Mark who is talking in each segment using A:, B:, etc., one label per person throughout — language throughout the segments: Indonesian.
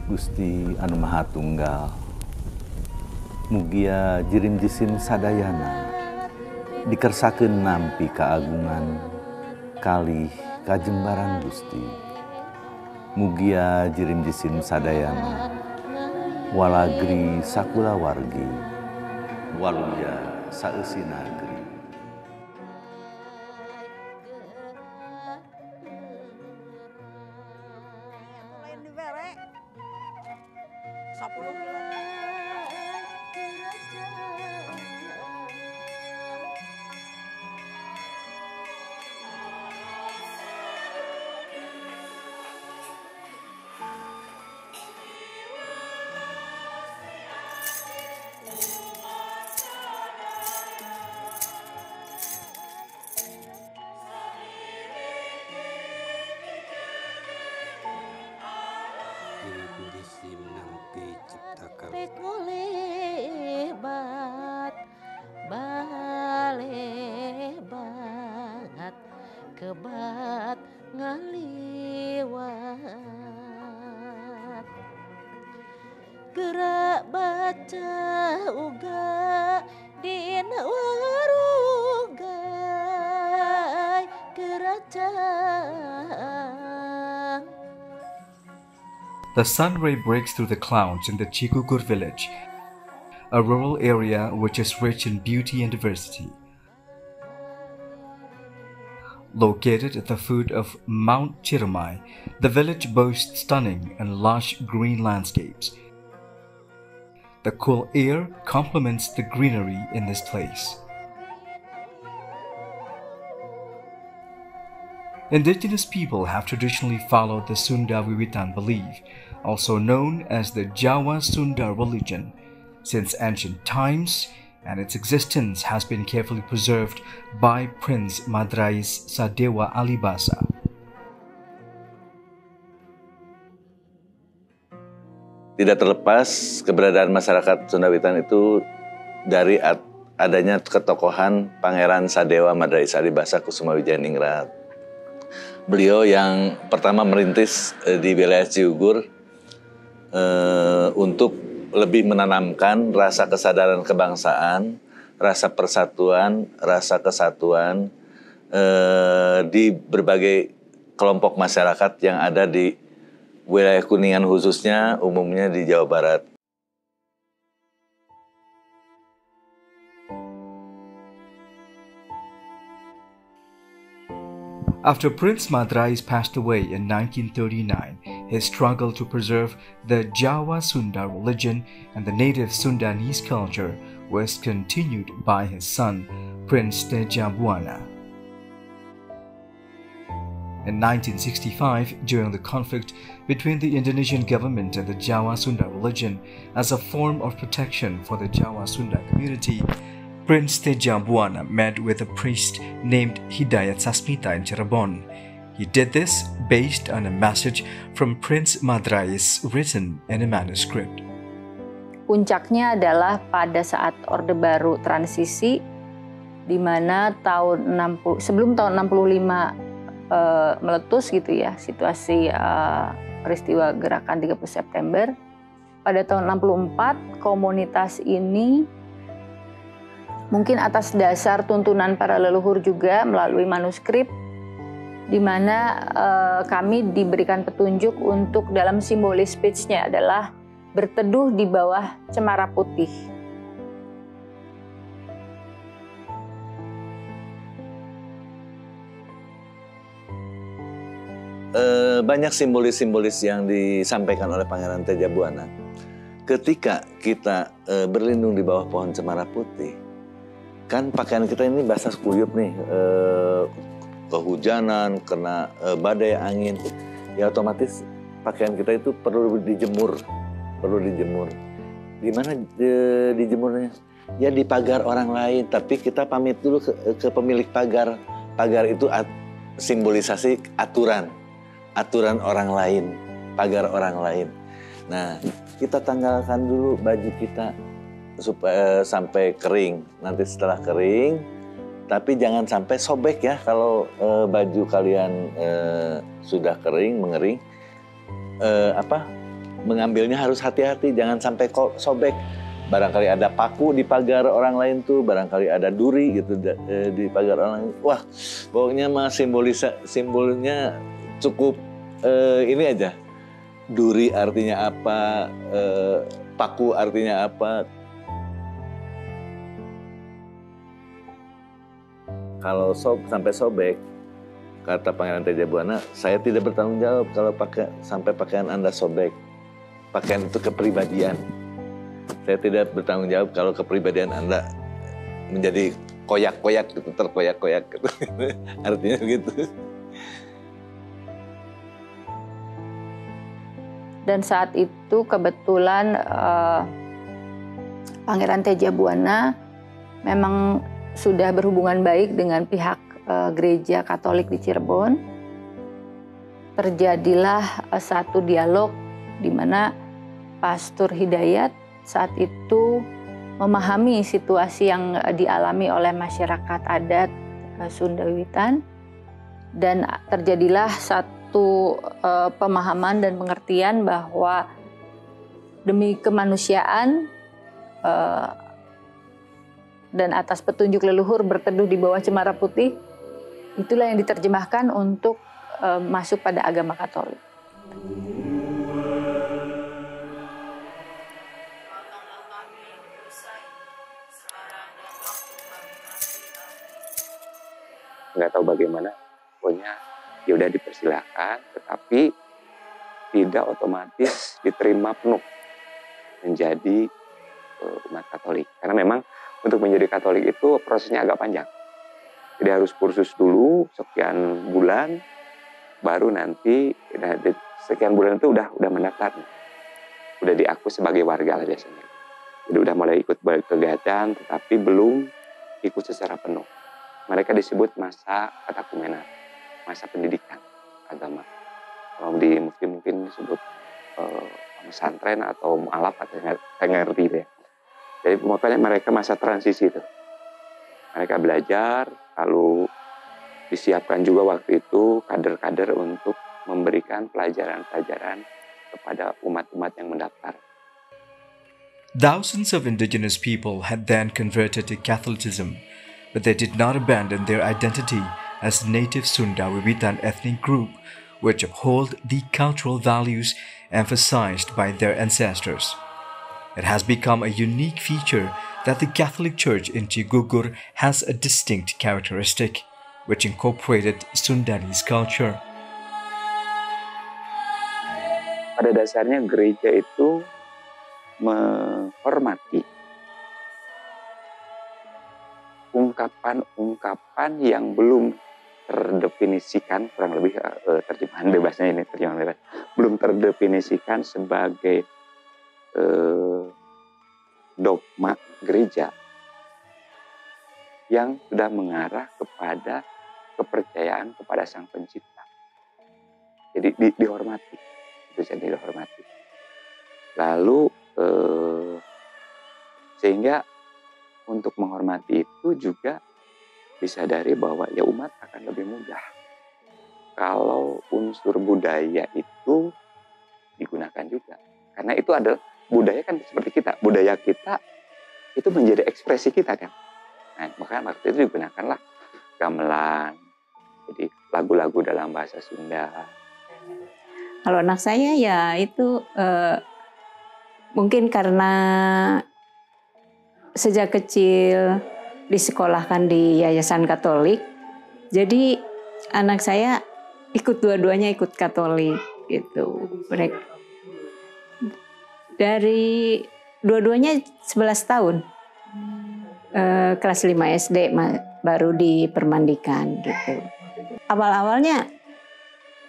A: Gusti Anu Maha Tunggal, mugia jirim jisim sadayana dikersakeun nampi kaagungan kalih kajembaran Gusti. Mugia jirim jisim sadayana walagri sakulawargi waluya saeusi nagri.
B: Lebat, balebat, kebat ngaliwat. Gerak baca uga dina warugai kerajaan.
C: The sun ray breaks through the clouds in the Chikugur village, a rural area which is rich in beauty and diversity. Located at the foot of Mount Chirmai, the village boasts stunning and lush green landscapes. The cool air complements the greenery in this place. Indigenous people have traditionally followed the Sunda Wiwitan belief, also known as the Jawa Sunda religion, since ancient times, and its existence has been carefully preserved by Prince Madrais Sadewa Alibasa.
A: Tidak terlepas keberadaan masyarakat Sunda Wiwitan itu dari adanya ketokohan Pangeran Sadewa Madrais Alibasa Kusuma Wijaningrat. Beliau yang pertama merintis di wilayah Ciugur untuk lebih menanamkan rasa kesadaran kebangsaan, rasa persatuan, rasa kesatuan di berbagai kelompok masyarakat yang ada di wilayah Kuningan khususnya, umumnya di Jawa Barat.
C: After Prince Madrais passed away in 1939, his struggle to preserve the Jawa Sunda religion and the native Sundanese culture was continued by his son, Prince Teja Buana. In 1965, during the conflict between the Indonesian government and the Jawa Sunda religion as a form of protection for the Jawa Sunda community, Prince Teja Buana met with a priest named Hidayat Sasmita in Cirebon. He did this based on a message from Prince Madrais written in a manuscript.
B: Puncaknya adalah pada saat Orde Baru transisi, di mana sebelum tahun 65 meletus gitu ya, situasi peristiwa gerakan 30 September. Pada tahun 64, komunitas ini mungkin atas dasar tuntunan para leluhur juga melalui manuskrip, di mana kami diberikan petunjuk untuk dalam simbolis speech-nya adalah berteduh di bawah cemara putih.
A: Banyak simbolis-simbolis yang disampaikan oleh Pangeran Teja Buana. Ketika kita berlindung di bawah pohon cemara putih, kan pakaian kita ini basah kuyup nih, kehujanan, kena badai angin, ya otomatis pakaian kita itu perlu dijemur. Di mana dijemurnya? Ya di pagar orang lain, tapi kita pamit dulu ke pemilik pagar. Pagar itu simbolisasi aturan orang lain, pagar orang lain. Nah, kita tanggalkan dulu baju kita supaya sampai kering. Nanti setelah kering, tapi jangan sampai sobek ya kalau baju kalian sudah kering, mengering. mengambilnya harus hati-hati, jangan sampai sobek. Barangkali ada paku di pagar orang lain tuh, barangkali ada duri gitu di pagar orang lain. Wah, pokoknya mah simbolnya cukup ini aja. Duri artinya apa, paku artinya apa. Kalau sampai sobek, kata Pangeran Tejabuana, saya tidak bertanggung jawab kalau sampai pakaian Anda sobek. Pakaian itu kepribadian. Saya tidak bertanggung jawab kalau kepribadian Anda menjadi koyak-koyak gitu, terkoyak-koyak gitu. Artinya begitu.
B: Dan saat itu kebetulan Pangeran Tejabuana memang sudah berhubungan baik dengan pihak gereja Katolik di Cirebon. Terjadilah satu dialog di mana Pastor Hidayat saat itu memahami situasi yang dialami oleh masyarakat adat Sunda Wiwitan, dan terjadilah satu pemahaman dan pengertian bahwa demi kemanusiaan dan atas petunjuk leluhur berteduh di bawah cemara putih, itulah yang diterjemahkan untuk masuk pada agama Katolik.
D: Nggak tahu bagaimana, pokoknya ya udah dipersilakan, tetapi tidak otomatis diterima penuh menjadi umat Katolik. Karena memang untuk menjadi Katolik itu prosesnya agak panjang. Jadi harus kursus dulu sekian bulan, baru nanti sekian bulan itu udah mendaftar, udah diakui sebagai warga lah biasanya. Jadi udah mulai ikut kegiatan, tetapi belum ikut secara penuh. Mereka disebut masa katakumenan, masa pendidikan agama. Kalau di Muslim mungkin disebut pesantren atau mu'alaf, atau saya ngerti ya. Jadi makanya mereka masa transisi itu. Mereka belajar, lalu disiapkan juga waktu itu kader-kader untuk memberikan pelajaran-pelajaran kepada umat-umat yang mendaftar.
C: Thousands of indigenous people had then converted to Catholicism, but they did not abandon their identity as native Sunda Wiwitan ethnic group, which uphold the cultural values emphasized by their ancestors. It has become a unique feature that the Catholic Church in Cigugur has a distinct characteristic, which incorporated Sundanese culture.
D: Pada dasarnya gereja itu menghormati ungkapan-ungkapan yang belum terdefinisikan, kurang lebih terjemahan bebasnya ini, terjemahan bebas, belum terdefinisikan sebagai dogma gereja yang sudah mengarah kepada kepercayaan kepada Sang Pencipta. Jadi dihormati, itu jadi dihormati. Lalu sehingga untuk menghormati itu juga disadari bahwa ya umat akan lebih mudah kalau unsur budaya itu digunakan juga. Karena itu adalah budaya kan seperti kita. Budaya kita itu menjadi ekspresi kita kan. Nah, makanya waktu itu digunakanlah gamelan. Jadi lagu-lagu dalam bahasa Sunda.
E: Kalau anak saya ya itu mungkin karena sejak kecil disekolahkan di yayasan Katolik, jadi anak saya ikut dua-duanya ikut Katolik gitu. Mereka dari dua-duanya 11 tahun, kelas 5 SD baru dipermandikan gitu. Awal-awalnya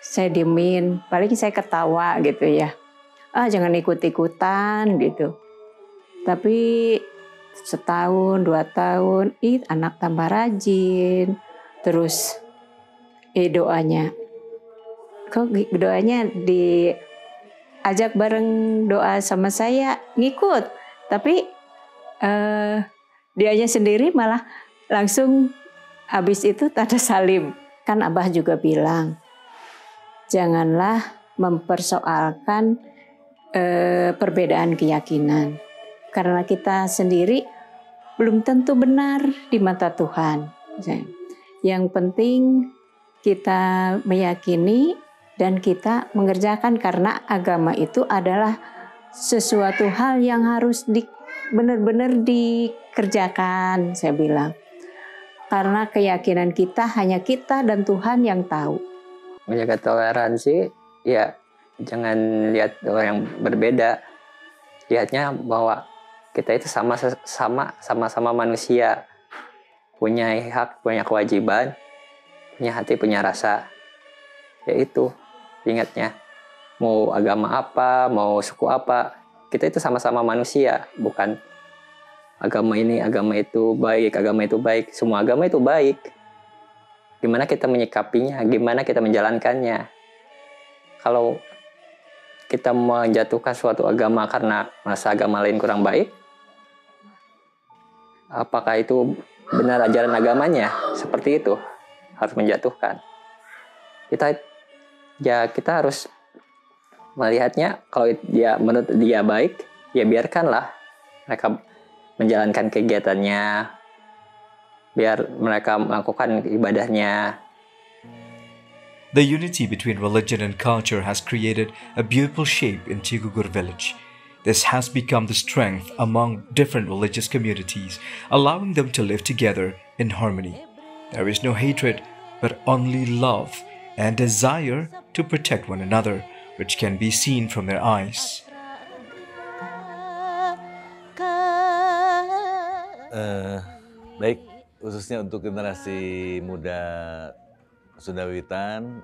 E: saya diemin, paling saya ketawa gitu ya. Jangan ikut-ikutan gitu. Tapi setahun, 2 tahun, anak tambah rajin. Terus doanya. Kok doanya diajak bareng doa sama saya, ngikut. Tapi dianya sendiri malah langsung habis itu tanda salim. Kan Abah juga bilang, janganlah mempersoalkan perbedaan keyakinan. Karena kita sendiri belum tentu benar di mata Tuhan. Yang penting kita meyakini dan kita mengerjakan, karena agama itu adalah sesuatu hal yang harus benar-benar dikerjakan, saya bilang. Karena keyakinan kita hanya kita dan Tuhan yang tahu.
F: Menjaga toleransi, ya jangan lihat orang yang berbeda. Lihatnya bahwa kita itu sama-sama manusia. Punya hak, punya kewajiban, punya hati, punya rasa. Ya itu, ingatnya. Mau agama apa, mau suku apa, kita itu sama-sama manusia, bukan agama ini, agama itu baik, semua agama itu baik. Gimana kita menyikapinya, gimana kita menjalankannya. Kalau kita menjatuhkan suatu agama karena merasa agama lain kurang baik, apakah itu benar ajaran agamanya? Seperti itu, harus menjatuhkan. Kita harus melihatnya, kalau dia menurut dia baik, ya biarkanlah mereka menjalankan kegiatannya, biar mereka melakukan ibadahnya.
C: The unity between religion and culture has created a beautiful shape in Cigugur village. This has become the strength among different religious communities, allowing them to live together in harmony. There is no hatred, but only love and desire to protect one another, which can be seen from their eyes.
A: Baik, khususnya untuk generasi muda Sunda Wiwitan,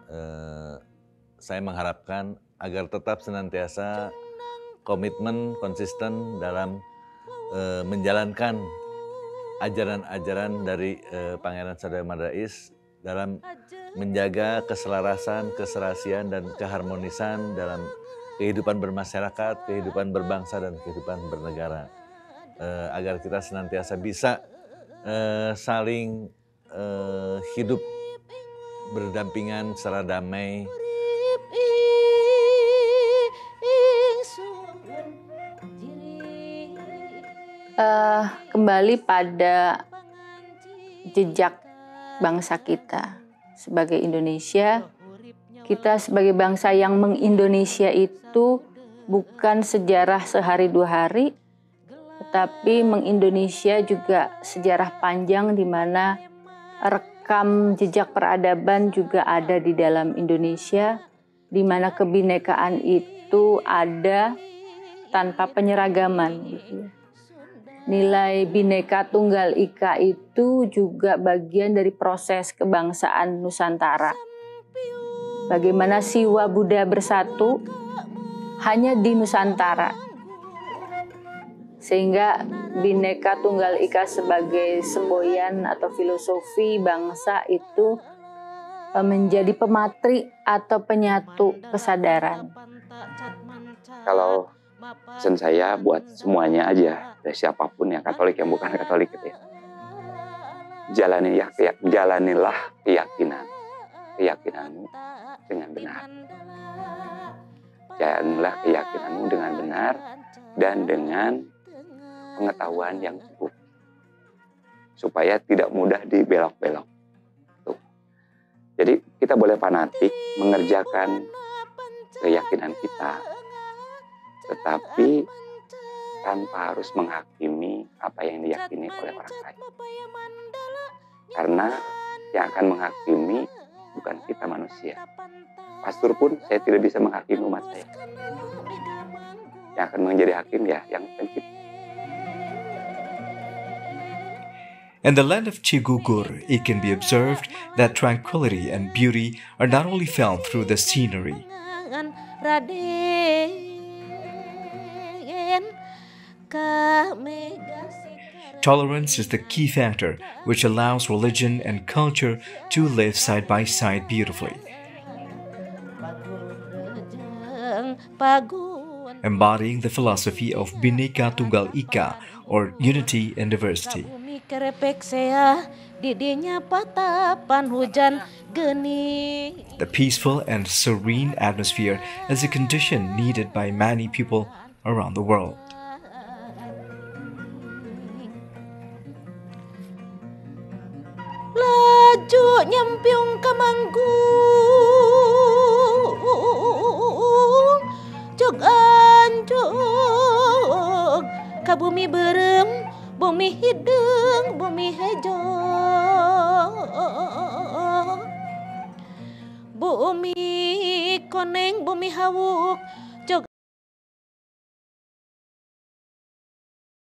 A: saya mengharapkan agar tetap senantiasa komitmen, konsisten dalam menjalankan ajaran-ajaran dari Pangeran Sadaya Madrais dalam menjaga keselarasan, keserasian, dan keharmonisan dalam kehidupan bermasyarakat, kehidupan berbangsa, dan kehidupan bernegara. Agar kita senantiasa bisa saling hidup berdampingan secara damai.
B: Kembali pada jejak bangsa kita sebagai Indonesia. Kita sebagai bangsa yang mengindonesia itu bukan sejarah sehari dua hari, tetapi mengindonesia juga sejarah panjang di mana rekam jejak peradaban juga ada di dalam Indonesia, di mana kebinekaan itu ada tanpa penyeragaman, gitu ya. Nilai Bhinneka Tunggal Ika itu juga bagian dari proses kebangsaan Nusantara. Bagaimana Siwa Buddha bersatu hanya di Nusantara. Sehingga Bhinneka Tunggal Ika sebagai semboyan atau filosofi bangsa itu menjadi pematri atau penyatu kesadaran.
D: Kalau pesan saya buat semuanya aja, dari siapapun yang Katolik yang bukan Katolik gitu ya. Jalanilah keyakinanmu dengan benar. Jalanilah keyakinanmu dengan benar dan dengan pengetahuan yang cukup, supaya tidak mudah dibelok-belok. Tuh. Jadi kita boleh fanatik mengerjakan keyakinan kita, tetapi tanpa harus menghakimi apa yang diyakini oleh orang lain. Karena yang akan menghakimi bukan kita manusia. Pastor pun saya tidak bisa menghakimi umat saya. Yang akan menjadi hakim ya yang pencipta.
C: In the land of Cigugur, it can be observed that tranquility and beauty are not only found through the scenery. Tolerance is the key factor which allows religion and culture to live side by side beautifully. Embodying the philosophy of Bhinneka Tunggal Ika, or unity and diversity.
G: kerepek sea didinya patapan hujan geni.
C: The peaceful and serene atmosphere is a condition needed by many people around the world.
G: Laju nyempiung ke manggung jog anjog ka bumi berem bumi hidung bumi hejo bumi koneng bumi hawuk